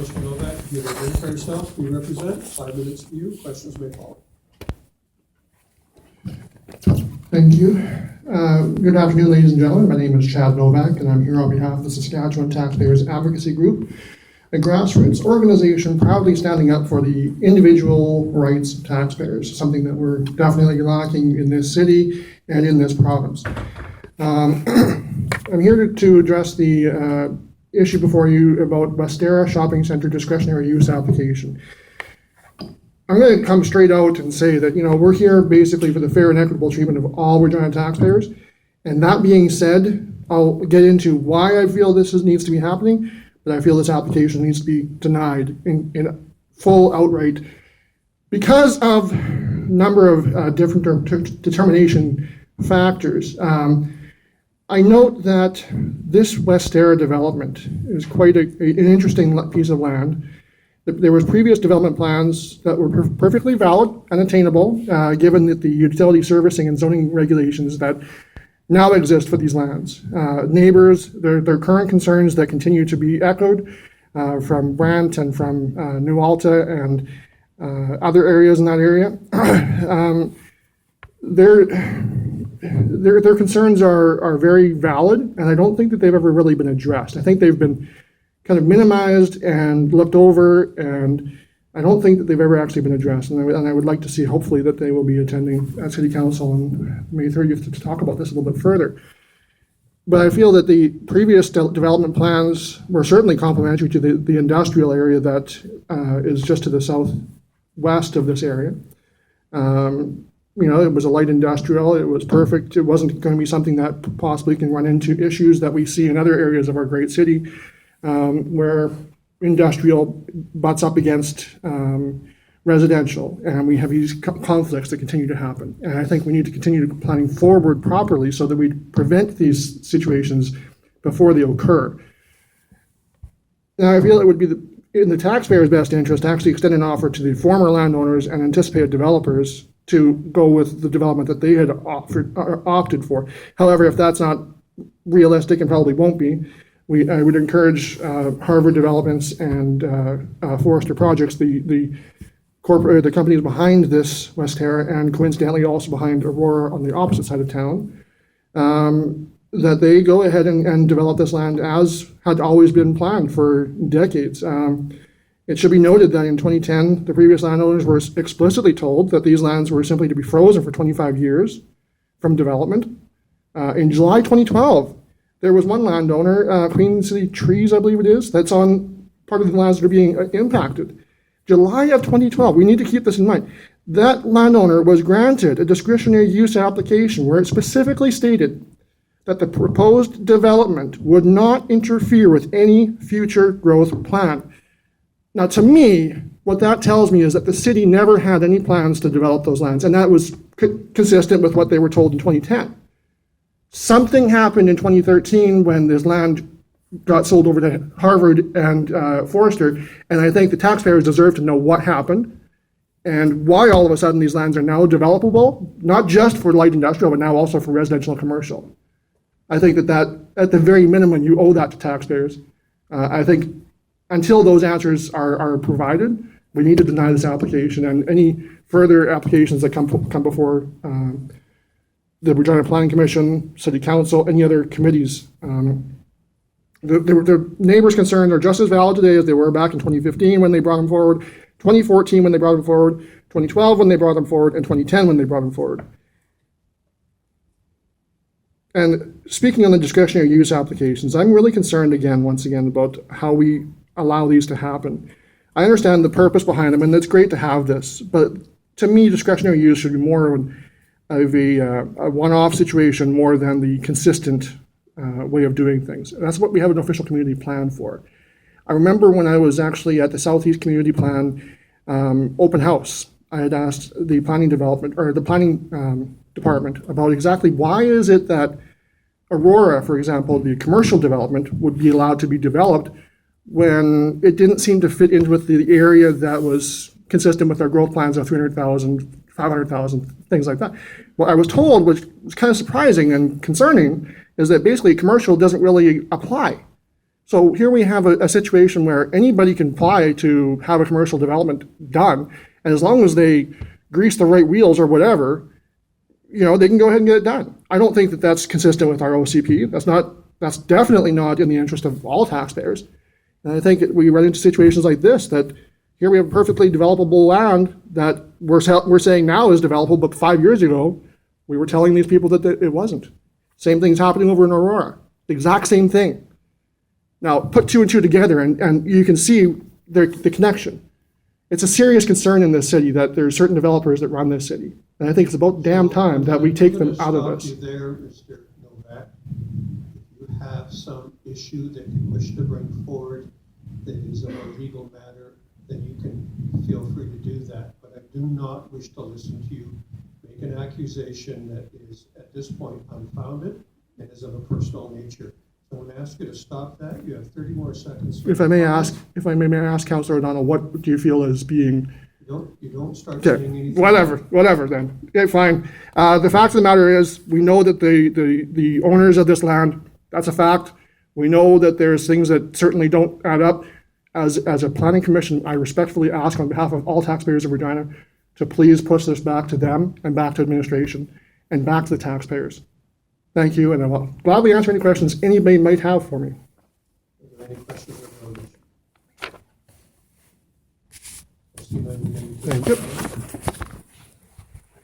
Councilor Novak, if you would identify yourself, who you represent, 5 minutes to you, questions may follow. Thank you. Good afternoon, ladies and gentlemen. My name is Chad Novak, and I'm here on behalf of the Saskatchewan Taxpayers Advocacy Group, a grassroots organization proudly standing up for the individual rights of taxpayers, something that we're definitely lacking in this city and in this province. I'm here to address the issue before you about Westerra Shopping Centre discretionary use application. I'm going to come straight out and say that, we're here basically for the fair and equitable treatment of all Regina taxpayers. And that being said, I'll get into why I feel this needs to be happening, but I feel this application needs to be denied in full outright because of a number of different determination factors. I note that this Westerra development is quite an interesting piece of land. There was previous development plans that were perfectly valid and attainable, given that the utility servicing and zoning regulations that now exist for these lands. Neighbors, their current concerns that continue to be echoed from Brant and from New Alta and other areas in that area. Their concerns are very valid, and I don't think that they've ever really been addressed. I think they've been kind of minimized and looked over, and I don't think that they've ever actually been addressed. And I would like to see, hopefully, that they will be attending at City Council on May 30th to talk about this a little bit further. But I feel that the previous development plans were certainly complementary to the industrial area that is just to the southwest of this area. It was a light industrial, it was perfect. It wasn't going to be something that possibly can run into issues that we see in other areas of our great city, where industrial butts up against residential, and we have these conflicts that continue to happen. And I think we need to continue planning forward properly so that we prevent these situations before they occur. Now, I feel it would be in the taxpayers' best interest to actually extend an offer to the former landowners and anticipated developers to go with the development that they had opted for. However, if that's not realistic and probably won't be, I would encourage Harvard Developments and Forster Projects, the companies behind this Westerra, and coincidentally also behind Aurora on the opposite side of town, that they go ahead and develop this land as had always been planned for decades. It should be noted that in 2010, the previous landowners were explicitly told that these lands were simply to be frozen for 25 years from development. In July 2012, there was one landowner, Queen City Trees, I believe it is, that's on part of the lands that are being impacted. July of 2012, we need to keep this in mind. That landowner was granted a discretionary use application where it specifically stated that the proposed development would not interfere with any future growth plan. Now, to me, what that tells me is that the city never had any plans to develop those lands, and that was consistent with what they were told in 2010. Something happened in 2013 when this land got sold over to Harvard and Forster, and I think the taxpayers deserve to know what happened and why all of a sudden these lands are now developable, not just for light industrial, but now also for residential and commercial. I think that at the very minimum, you owe that to taxpayers. I think until those answers are provided, we need to deny this application, and any further applications that come before the Regina Planning Commission, City Council, any other committees. The neighbors' concerns are just as valid today as they were back in 2015 when they brought them forward, 2014 when they brought them forward, 2012 when they brought them forward, and 2010 when they brought them forward. And speaking on the discretionary use applications, I'm really concerned once again, about how we allow these to happen. I understand the purpose behind them, and it's great to have this, but to me, discretionary use should be more of a one-off situation more than the consistent way of doing things. That's what we have an official community plan for. I remember when I was actually at the Southeast Community Plan open house, I had asked the planning department about exactly why is it that Aurora, for example, the commercial development, would be allowed to be developed when it didn't seem to fit in with the area that was consistent with our growth plans of 300,000, 500,000, things like that. What I was told, which was kind of surprising and concerning, is that basically commercial doesn't really apply. So here we have a situation where anybody can apply to have a commercial development done, and as long as they grease the right wheels or whatever, they can go ahead and get it done. I don't think that that's consistent with our OCP. That's definitely not in the interest of all taxpayers. And I think we run into situations like this, that here we have perfectly developable land that we're saying now is developable, but 5 years ago, we were telling these people that it wasn't. Same thing's happening over in Aurora. The exact same thing. Now, put two and two together, and you can see the connection. It's a serious concern in this city that there are certain developers that run this city. And I think it's about damn time that we take them out of this. I'm going to stop you there, Mr. Novak. If you have some issue that you wish to bring forward that is of a legal matter, then you can feel free to do that. But I do not wish to listen to you make an accusation that is, at this point, unfounded and is of a personal nature. So I'm going to ask you to stop that. You have 30 more seconds. If I may ask, Councillor O'Donnell, what do you feel is being... You don't start saying anything. Whatever then. Okay, fine. The fact of the matter is, we know that the owners of this land, that's a fact. We know that there's things that certainly don't add up. As a planning commission, I respectfully ask on behalf of all taxpayers of Regina to please push this back to them and back to administration and back to the taxpayers. Thank you, and I will gladly answer any questions anybody might have for me. Are there any questions or comments? Thank you.